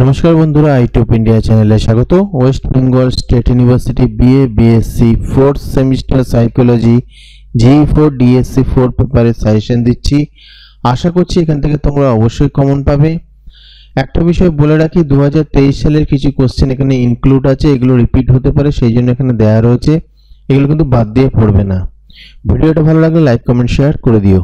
নমস্কার বন্ধুরা, আইটিউব ইন্ডিয়া চ্যানেলে স্বাগত। West Bengal state university BA BSc fourth semester psychology জি4 ডিএসসি 4 পেপারের সাজেশন দিচ্ছি। আশা করছি এখান থেকে তোমরা অবশ্যই কমন পাবে। একটা বিষয় বলে রাখি, 2023 সালের কিছু কোশ্চেন এখানে ইনক্লুড আছে, এগুলো রিপিট হতে পারে, সেই জন্য এখানে দেওয়া রয়েছে। এগুলো কিন্তু বাদ দিয়ে পড়বে না। ভিডিওটা ভালো লাগলে লাইক কমেন্ট শেয়ার করে দিও।